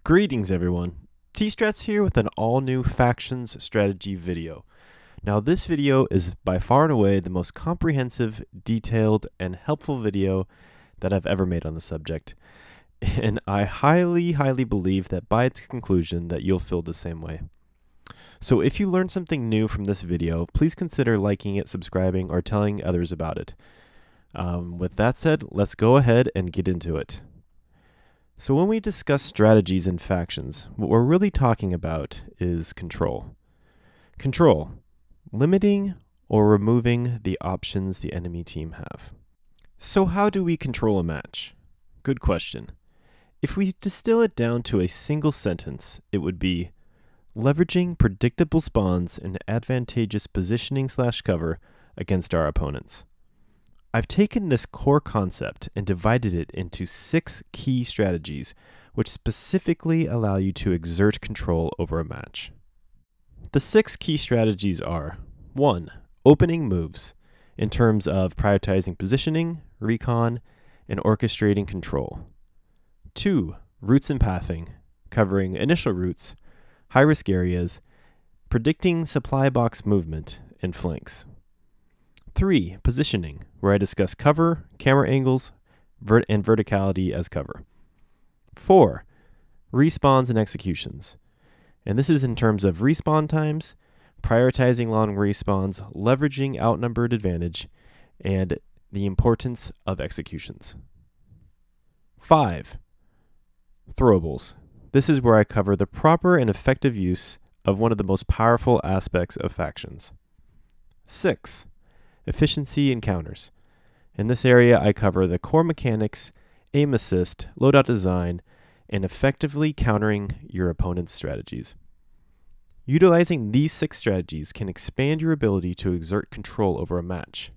Greetings everyone, TLOUstrats here with an all-new factions strategy video. Now this video is by far and away the most comprehensive, detailed, and helpful video that I've ever made on the subject. And I highly believe that by its conclusion that you'll feel the same way. So if you learned something new from this video, please consider liking it, subscribing, or telling others about it. With that said, let's go ahead and get into it. So when we discuss strategies and factions, what we're really talking about is control. Control, limiting or removing the options the enemy team have. So how do we control a match? Good question. If we distill it down to a single sentence, it would be leveraging predictable spawns and advantageous positioning/cover against our opponents. I've taken this core concept and divided it into 6 key strategies which specifically allow you to exert control over a match. The 6 key strategies are 1. Opening moves, in terms of prioritizing positioning, recon, and orchestrating control. 2. Routes and pathing, covering initial routes, high-risk areas, predicting supply box movement, and flanks. 3. Positioning, where I discuss cover, camera angles, and verticality as cover. 4. Respawns and executions. And this is in terms of respawn times, prioritizing long respawns, leveraging outnumbered advantage, and the importance of executions. 5. Throwables. This is where I cover the proper and effective use of one of the most powerful aspects of factions. 6. Efficiency encounters. In this area, I cover the core mechanics, aim assist, loadout design, and effectively countering your opponent's strategies. Utilizing these 6 strategies can expand your ability to exert control over a match,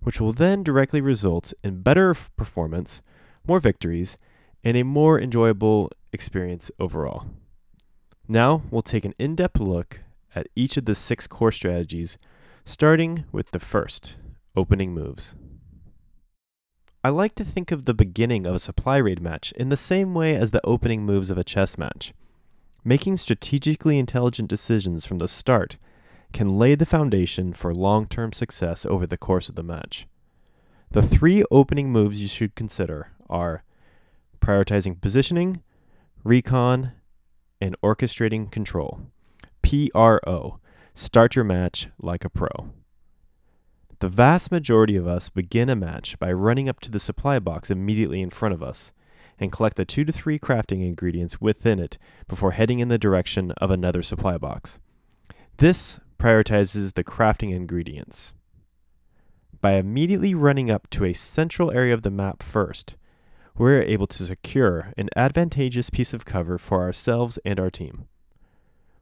which will then directly result in better performance, more victories, and a more enjoyable experience overall. Now, we'll take an in-depth look at each of the 6 core strategies, starting with the first, opening moves. I like to think of the beginning of a supply raid match in the same way as the opening moves of a chess match. Making strategically intelligent decisions from the start can lay the foundation for long-term success over the course of the match. The 3 opening moves you should consider are prioritizing positioning, recon, and orchestrating control. PRO. Start your match like a pro. The vast majority of us begin a match by running up to the supply box immediately in front of us and collect the 2 to 3 crafting ingredients within it before heading in the direction of another supply box. This prioritizes the crafting ingredients. By immediately running up to a central area of the map first, we're able to secure an advantageous piece of cover for ourselves and our team.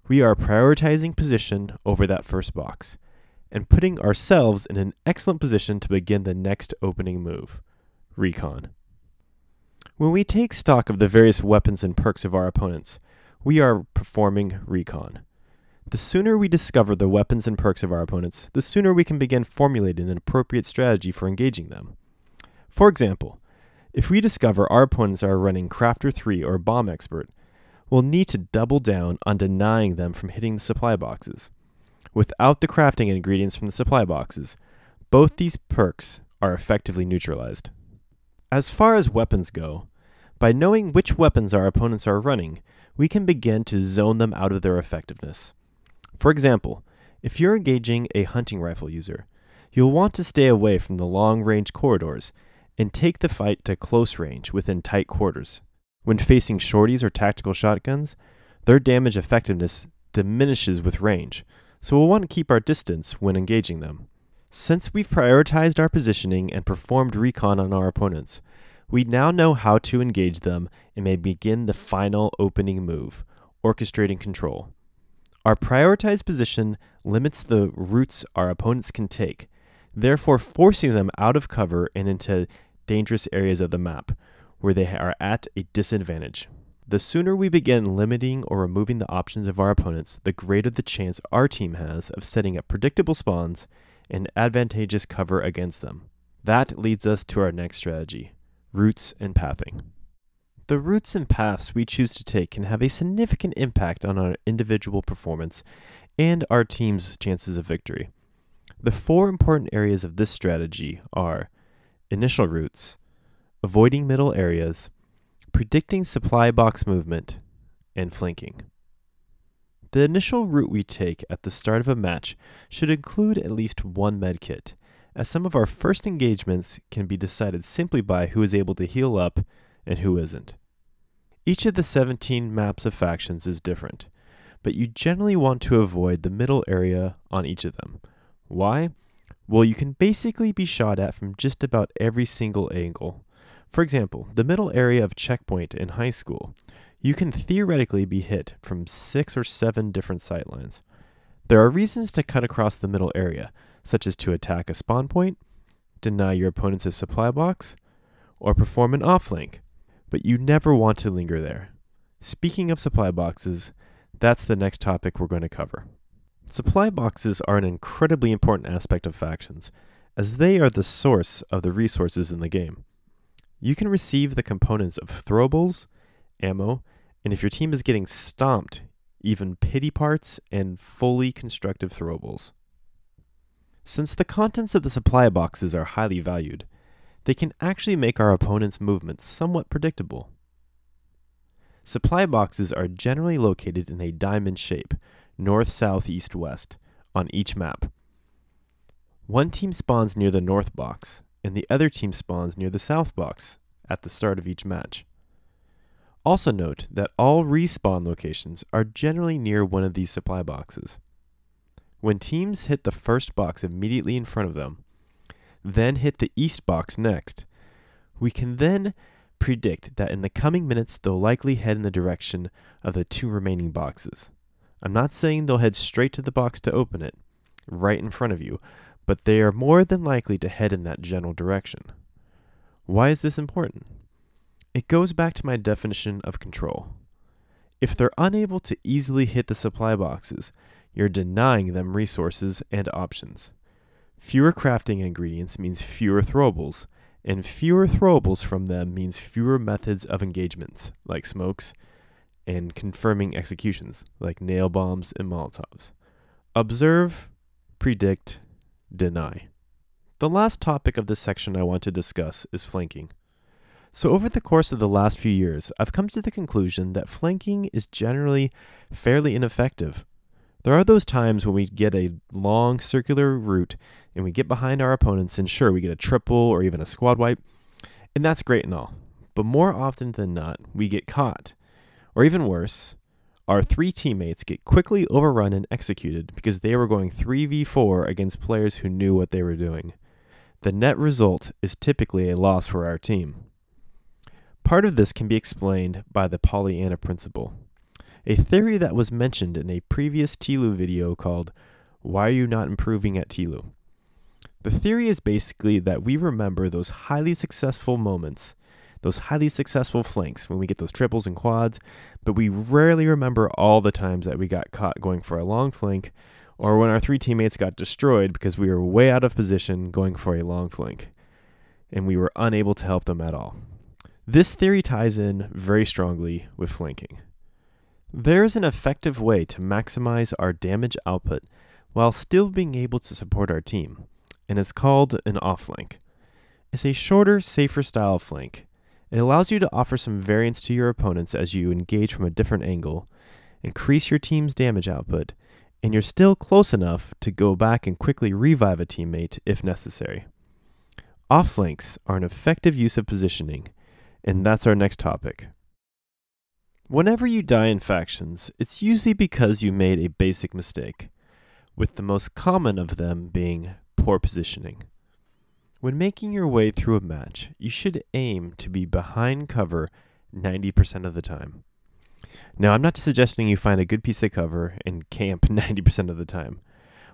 We are prioritizing position over that first box and putting ourselves in an excellent position to begin the next opening move, recon. When we take stock of the various weapons and perks of our opponents, we are performing recon. The sooner we discover the weapons and perks of our opponents, the sooner we can begin formulating an appropriate strategy for engaging them. For example, if we discover our opponents are running Crafter 3 or Bomb Expert, we'll need to double down on denying them from hitting the supply boxes. Without the crafting ingredients from the supply boxes, both these perks are effectively neutralized. As far as weapons go, by knowing which weapons our opponents are running, we can begin to zone them out of their effectiveness. For example, if you're engaging a hunting rifle user, you'll want to stay away from the long-range corridors and take the fight to close range within tight quarters. When facing shorties or tactical shotguns, their damage effectiveness diminishes with range, so we'll want to keep our distance when engaging them. Since we've prioritized our positioning and performed recon on our opponents, we now know how to engage them and may begin the final opening move, orchestrating control. Our prioritized position limits the routes our opponents can take, therefore forcing them out of cover and into dangerous areas of the map, where they are at a disadvantage. The sooner we begin limiting or removing the options of our opponents, the greater the chance our team has of setting up predictable spawns and advantageous cover against them. That leads us to our next strategy, routes and pathing. The routes and paths we choose to take can have a significant impact on our individual performance and our team's chances of victory. The four important areas of this strategy are initial routes, avoiding middle areas, predicting supply box movement, and flanking. The initial route we take at the start of a match should include at least one medkit, as some of our first engagements can be decided simply by who is able to heal up and who isn't. Each of the 17 maps of factions is different, but you generally want to avoid the middle area on each of them. Why? Well, you can basically be shot at from just about every single angle. For example, the middle area of checkpoint in high school, you can theoretically be hit from 6 or 7 different sightlines. There are reasons to cut across the middle area, such as to attack a spawn point, deny your opponents a supply box, or perform an offlink, but you never want to linger there. Speaking of supply boxes, that's the next topic we're going to cover. Supply boxes are an incredibly important aspect of factions, as they are the source of the resources in the game. You can receive the components of throwables, ammo, and if your team is getting stomped, even pity parts and fully constructive throwables. Since the contents of the supply boxes are highly valued, they can actually make our opponent's movements somewhat predictable. Supply boxes are generally located in a diamond shape, north, south, east, west, on each map. One team spawns near the north box, and the other team spawns near the south box at the start of each match. Also note that all respawn locations are generally near one of these supply boxes. When teams hit the first box immediately in front of them, then hit the east box next, we can then predict that in the coming minutes they'll likely head in the direction of the 2 remaining boxes. I'm not saying they'll head straight to the box to open it, right in front of you, but they are more than likely to head in that general direction. Why is this important? It goes back to my definition of control. If they're unable to easily hit the supply boxes, you're denying them resources and options. Fewer crafting ingredients means fewer throwables, and fewer throwables from them means fewer methods of engagements, like smokes, and confirming executions, like nail bombs and molotovs. Observe, predict, deny. The last topic of this section I want to discuss is flanking. So over the course of the last few years, I've come to the conclusion that flanking is generally fairly ineffective. There are those times when we get a long circular route and we get behind our opponents and sure, we get a triple or even a squad wipe, and that's great and all. But more often than not, we get caught. Or even worse, our 3 teammates get quickly overrun and executed because they were going 3v4 against players who knew what they were doing. The net result is typically a loss for our team. Part of this can be explained by the Pollyanna principle, a theory that was mentioned in a previous TLOU video called Why Are You Not Improving at TLOU? The theory is basically that we remember those highly successful moments, those highly successful flanks when we get those triples and quads, but we rarely remember all the times that we got caught going for a long flank or when our 3 teammates got destroyed because we were way out of position going for a long flank and we were unable to help them at all. This theory ties in very strongly with flanking. There is an effective way to maximize our damage output while still being able to support our team, and it's called an off-flank. It's a shorter, safer style of flank. It allows you to offer some variance to your opponents as you engage from a different angle, increase your team's damage output, and you're still close enough to go back and quickly revive a teammate if necessary. Off-flanks are an effective use of positioning, and that's our next topic. Whenever you die in factions, it's usually because you made a basic mistake, with the most common of them being poor positioning. When making your way through a match, you should aim to be behind cover 90% of the time. Now, I'm not suggesting you find a good piece of cover and camp 90% of the time.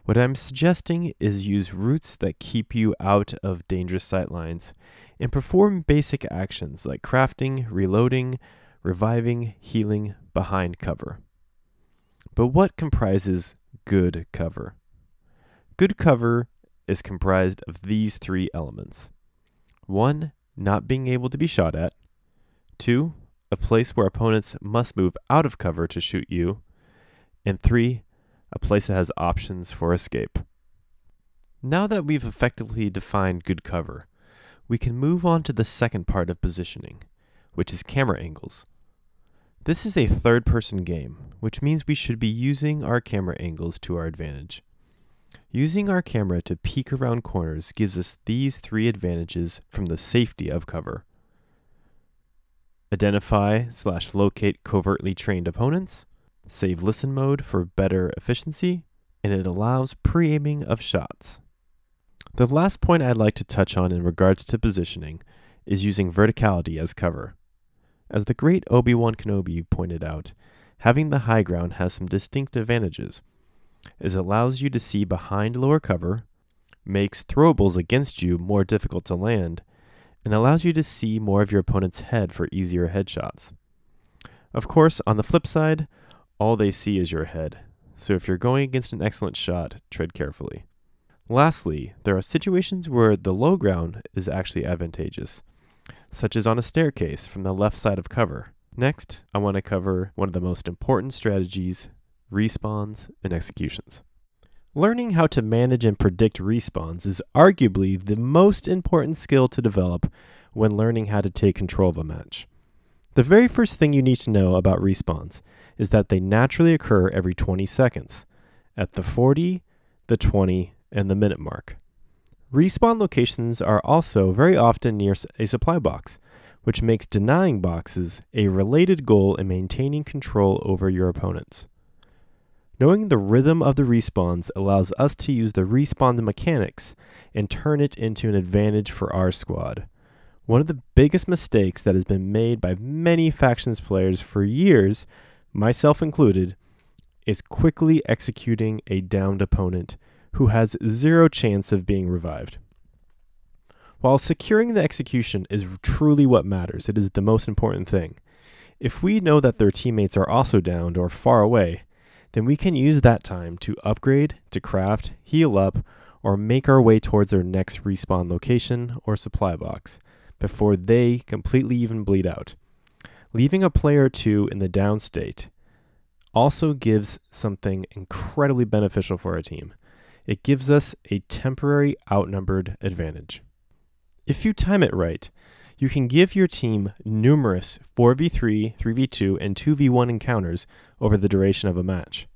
What I'm suggesting is use routes that keep you out of dangerous sightlines and perform basic actions like crafting, reloading, reviving, healing behind cover. But what comprises good cover? Good cover is comprised of these 3 elements. 1, not being able to be shot at. 2, a place where opponents must move out of cover to shoot you. And 3, a place that has options for escape. Now that we've effectively defined good cover, we can move on to the second part of positioning, which is camera angles. This is a third-person game, which means we should be using our camera angles to our advantage. Using our camera to peek around corners gives us these 3 advantages from the safety of cover. Identify/locate covertly trained opponents, save listen mode for better efficiency, and it allows pre-aiming of shots. The last point I'd like to touch on in regards to positioning is using verticality as cover. As the great Obi-Wan Kenobi pointed out, having the high ground has some distinct advantages. It allows you to see behind lower cover, makes throwables against you more difficult to land, and allows you to see more of your opponent's head for easier headshots. Of course, on the flip side, all they see is your head, so if you're going against an excellent shot, tread carefully. Lastly, there are situations where the low ground is actually advantageous, such as on a staircase from the left side of cover. Next, I want to cover one of the most important strategies, respawns and executions. Learning how to manage and predict respawns is arguably the most important skill to develop when learning how to take control of a match. The very first thing you need to know about respawns is that they naturally occur every 20 seconds, at the 40, the 20, and the minute mark. Respawn locations are also very often near a supply box, which makes denying boxes a related goal in maintaining control over your opponents. Knowing the rhythm of the respawns allows us to use the respawn mechanics and turn it into an advantage for our squad. One of the biggest mistakes that has been made by many factions players for years, myself included, is quickly executing a downed opponent who has 0 chance of being revived. While securing the execution is truly what matters, it is the most important thing. If we know that their teammates are also downed or far away, then we can use that time to upgrade, to craft, heal up, or make our way towards their next respawn location or supply box before they completely even bleed out. Leaving a player or 2 in the down state also gives something incredibly beneficial for our team. It gives us a temporary outnumbered advantage. If you time it right, you can give your team numerous 4v3, 3v2, and 2v1 encounters over the duration of a match.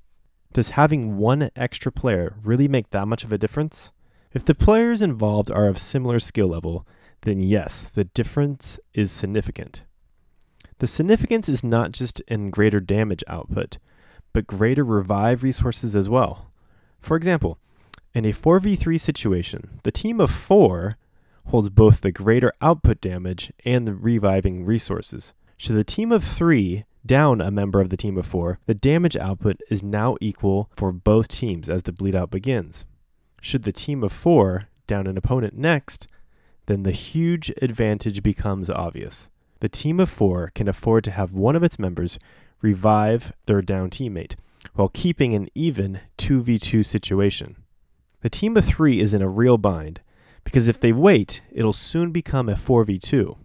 Does having 1 extra player really make that much of a difference? If the players involved are of similar skill level, then yes, the difference is significant. The significance is not just in greater damage output, but greater revive resources as well. For example, in a 4v3 situation, the team of 4 holds both the greater output damage and the reviving resources. Should the team of 3 down a member of the team of 4, the damage output is now equal for both teams as the bleed out begins. Should the team of 4 down an opponent next, then the huge advantage becomes obvious. The team of 4 can afford to have one of its members revive their down teammate, while keeping an even 2v2 situation. The team of 3 is in a real bind, because if they wait, it'll soon become a 4v2.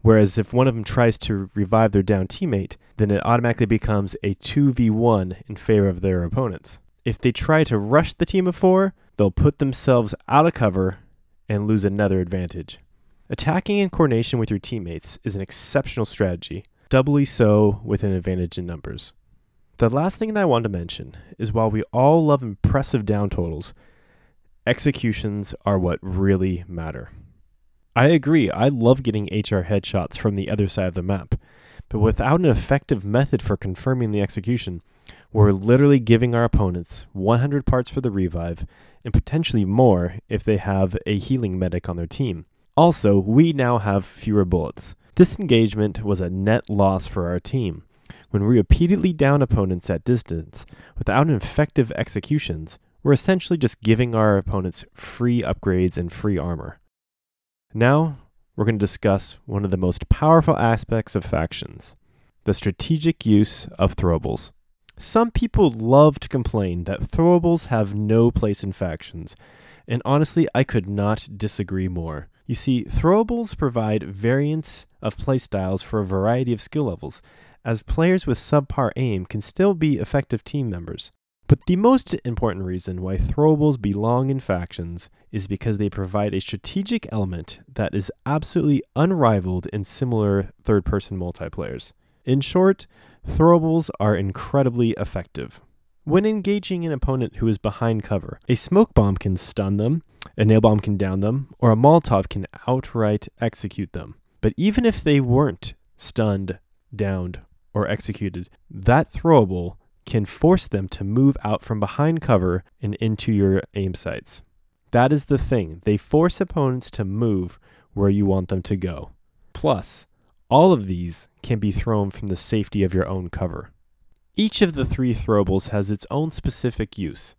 Whereas if one of them tries to revive their down teammate, then it automatically becomes a 2v1 in favor of their opponents. If they try to rush the team of 4, they'll put themselves out of cover and lose another advantage. Attacking in coordination with your teammates is an exceptional strategy, doubly so with an advantage in numbers. The last thing that I want to mention is while we all love impressive down totals, executions are what really matter. I agree, I love getting HR headshots from the other side of the map, but without an effective method for confirming the execution, we're literally giving our opponents 100 parts for the revive, and potentially more if they have a healing medic on their team. Also, we now have fewer bullets. This engagement was a net loss for our team. When we repeatedly down opponents at distance without effective executions, we're essentially just giving our opponents free upgrades and free armor. Now, we're going to discuss one of the most powerful aspects of factions, the strategic use of throwables. Some people love to complain that throwables have no place in factions, and honestly, I could not disagree more. You see, throwables provide variants of playstyles for a variety of skill levels, as players with subpar aim can still be effective team members. But the most important reason why throwables belong in factions is because they provide a strategic element that is absolutely unrivaled in similar third-person multiplayers. In short, throwables are incredibly effective. When engaging an opponent who is behind cover, a smoke bomb can stun them, a nail bomb can down them, or a Molotov can outright execute them. But even if they weren't stunned, downed, or executed, that throwable can force them to move out from behind cover and into your aim sights. That is the thing. They force opponents to move where you want them to go. Plus, all of these can be thrown from the safety of your own cover. Each of the 3 throwables has its own specific use.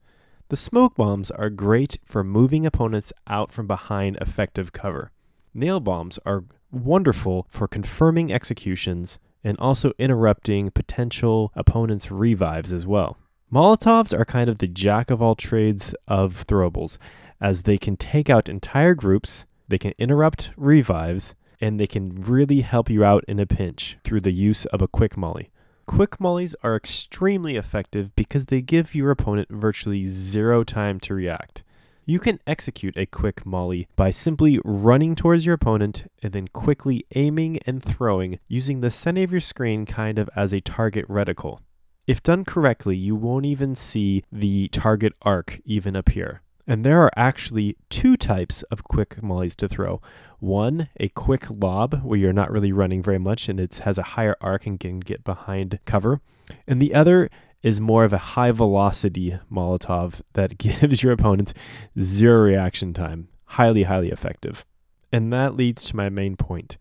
The smoke bombs are great for moving opponents out from behind effective cover. Nail bombs are wonderful for confirming executions and also interrupting potential opponents' revives as well. Molotovs are kind of the jack of all trades of throwables, as they can take out entire groups, they can interrupt revives, and they can really help you out in a pinch through the use of a Quick-Mollie. Quick-Mollies are extremely effective because they give your opponent virtually 0 time to react. You can execute a Quick-Mollie by simply running towards your opponent and then quickly aiming and throwing using the center of your screen kind of as a target reticle. If done correctly, you won't even see the target arc even appear. And there are actually 2 types of Quick-Mollies to throw. One, a quick lob where you're not really running very much and it has a higher arc and can get behind cover. And the other is more of a high velocity Molotov that gives your opponents 0 reaction time. Highly, highly effective. And that leads to my main point.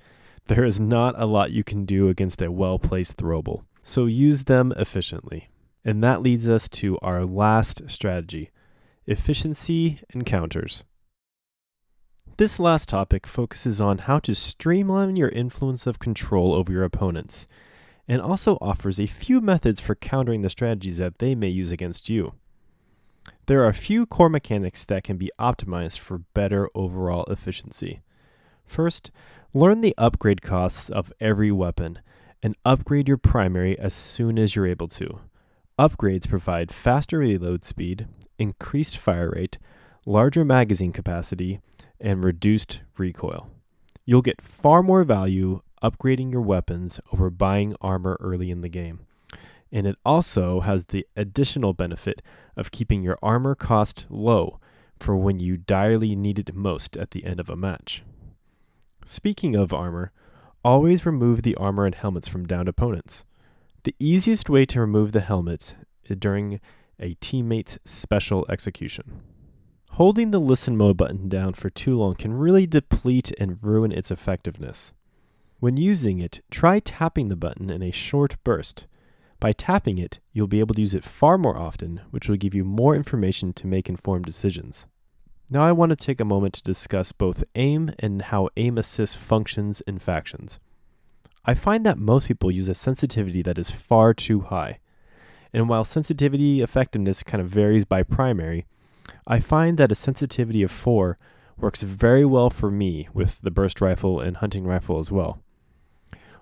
There is not a lot you can do against a well-placed throwable, so use them efficiently. And that leads us to our last strategy, efficiency and counters. This last topic focuses on how to streamline your influence of control over your opponents, and also offers a few methods for countering the strategies that they may use against you. There are a few core mechanics that can be optimized for better overall efficiency. First, learn the upgrade costs of every weapon, and upgrade your primary as soon as you're able to. Upgrades provide faster reload speed, increased fire rate, larger magazine capacity, and reduced recoil. You'll get far more value upgrading your weapons over buying armor early in the game. And it also has the additional benefit of keeping your armor cost low for when you direly need it most at the end of a match. Speaking of armor, always remove the armor and helmets from downed opponents. The easiest way to remove the helmets is during a teammate's special execution. Holding the listen mode button down for too long can really deplete and ruin its effectiveness. When using it, try tapping the button in a short burst. By tapping it, you'll be able to use it far more often, which will give you more information to make informed decisions. Now I want to take a moment to discuss both aim and how aim assist functions in factions. I find that most people use a sensitivity that is far too high. And while sensitivity effectiveness kind of varies by primary, I find that a sensitivity of 4 works very well for me with the burst rifle and hunting rifle as well.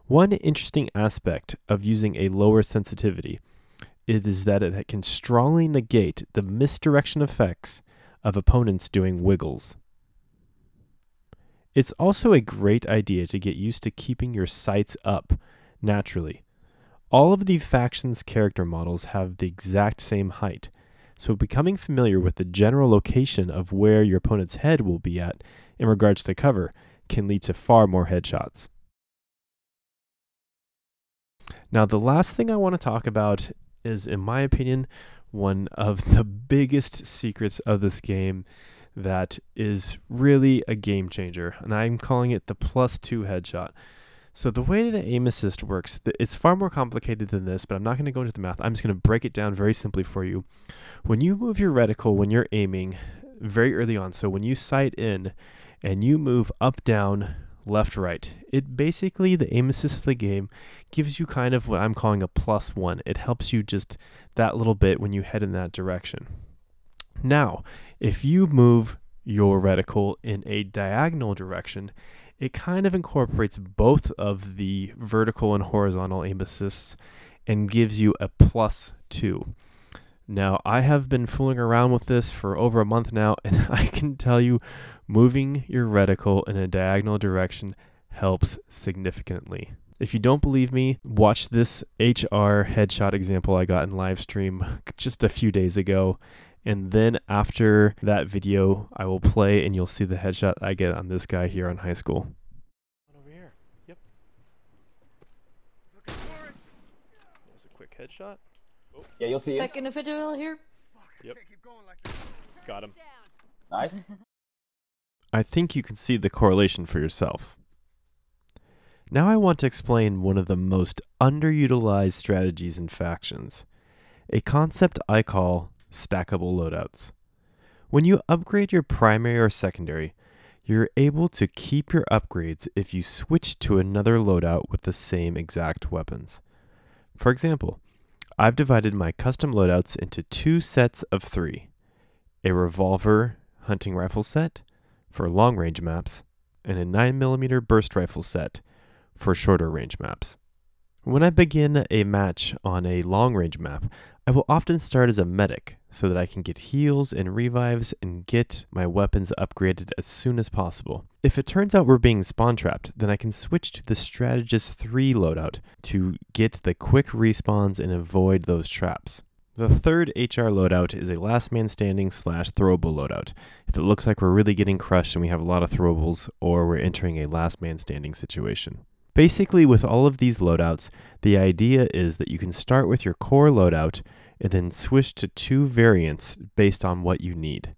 One interesting aspect of using a lower sensitivity is that it can strongly negate the misdirection effects of opponents doing wiggles. It's also a great idea to get used to keeping your sights up naturally. All of the factions' character models have the exact same height, so becoming familiar with the general location of where your opponent's head will be at in regards to cover can lead to far more headshots. Now, the last thing I want to talk about is, in my opinion, one of the biggest secrets of this game that is really a game changer, and I'm calling it the +2 headshot. So the way the aim assist works, it's far more complicated than this, but I'm not going to go into the math. I'm just going to break it down very simply for you. When you move your reticle when you're aiming very early on, so when you sight in and you move up, down, left, right, it basically, the aim assist of the game gives you kind of what I'm calling a +1. It helps you just that little bit when you head in that direction. Now, if you move your reticle in a diagonal direction, it kind of incorporates both of the vertical and horizontal aim assists and gives you a +2. Now, I have been fooling around with this for over a month now, and I can tell you moving your reticle in a diagonal direction helps significantly. If you don't believe me, watch this HR headshot example I got in live stream just a few days ago. And then after that video, I will play and you'll see the headshot I get on this guy here on high school. Over here. Yep. Looking for it. That was a quick headshot. Oh. Yeah, you'll see it. Second individual here. Yep. Got him. Nice. I think you can see the correlation for yourself. Now I want to explain one of the most underutilized strategies in factions, a concept I call stackable loadouts. When you upgrade your primary or secondary, you're able to keep your upgrades if you switch to another loadout with the same exact weapons. For example, I've divided my custom loadouts into 2 sets of 3, a revolver hunting rifle set for long range maps and a 9mm burst rifle set for shorter range maps. When I begin a match on a long range map, I will often start as a medic so that I can get heals and revives and get my weapons upgraded as soon as possible. If it turns out we're being spawn trapped, then I can switch to the Strategist 3 loadout to get the quick respawns and avoid those traps. The third HR loadout is a last man standing / throwable loadout. If it looks like we're really getting crushed and we have a lot of throwables, or we're entering a last man standing situation. Basically, with all of these loadouts, the idea is that you can start with your core loadout and then switch to 2 variants based on what you need.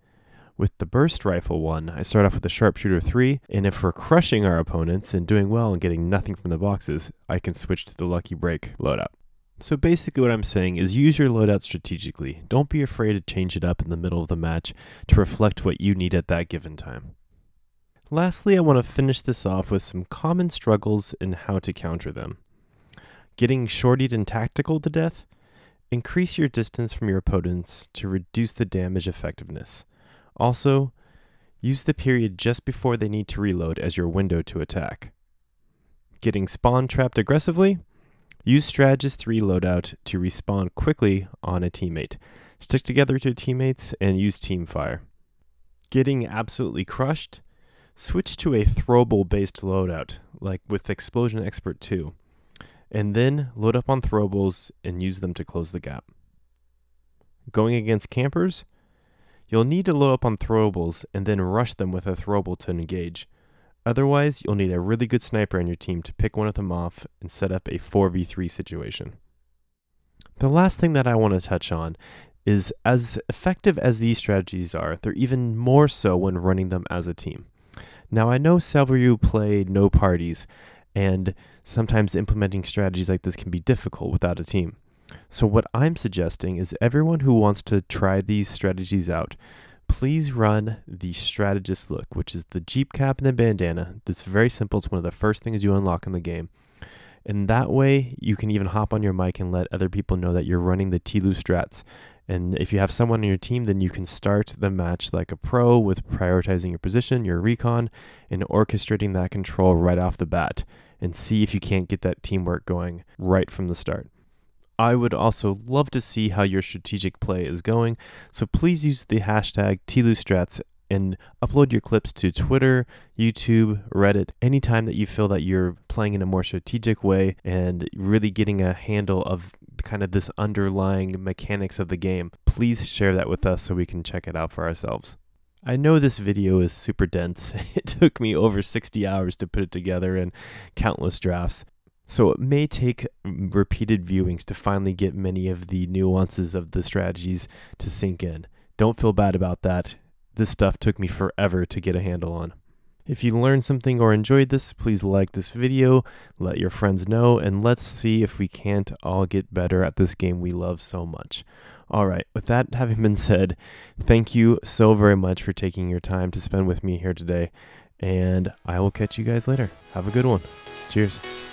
With the burst rifle one, I start off with the sharpshooter 3, and if we're crushing our opponents and doing well and getting nothing from the boxes, I can switch to the lucky break loadout. So basically what I'm saying is use your loadout strategically. Don't be afraid to change it up in the middle of the match to reflect what you need at that given time. Lastly, I want to finish this off with some common struggles and how to counter them. Getting shortied and tactical to death? Increase your distance from your opponents to reduce the damage effectiveness. Also, use the period just before they need to reload as your window to attack. Getting spawn trapped aggressively? Use Strategist 3 loadout to respawn quickly on a teammate. Stick together to teammates and use team fire. Getting absolutely crushed? Switch to a throwable based loadout, like with Explosion Expert 2, and then load up on throwables and use them to close the gap. Going against campers? You'll need to load up on throwables and then rush them with a throwable to engage. Otherwise, you'll need a really good sniper on your team to pick one of them off and set up a 4v3 situation. The last thing that I want to touch on is, as effective as these strategies are, they're even more so when running them as a team. Now, I know several of you play no parties, and sometimes implementing strategies like this can be difficult without a team. So what I'm suggesting is everyone who wants to try these strategies out, please run the Strategist Look, which is the Jeep cap and the bandana. It's very simple. It's one of the first things you unlock in the game. And that way, you can even hop on your mic and let other people know that you're running the TLOUstrats. And if you have someone on your team, then you can start the match like a pro with prioritizing your position, your recon, and orchestrating that control right off the bat, and see if you can't get that teamwork going right from the start. I would also love to see how your strategic play is going, so please use the hashtag TLOUstrats and upload your clips to Twitter, YouTube, Reddit, anytime that you feel that you're playing in a more strategic way and really getting a handle of kind of this underlying mechanics of the game. Please share that with us so we can check it out for ourselves. I know this video is super dense. It took me over 60 hours to put it together and countless drafts. So it may take repeated viewings to finally get many of the nuances of the strategies to sink in. Don't feel bad about that. This stuff took me forever to get a handle on. If you learned something or enjoyed this, please like this video, let your friends know, and let's see if we can't all get better at this game we love so much. All right, with that having been said, thank you so very much for taking your time to spend with me here today, and I will catch you guys later. Have a good one. Cheers.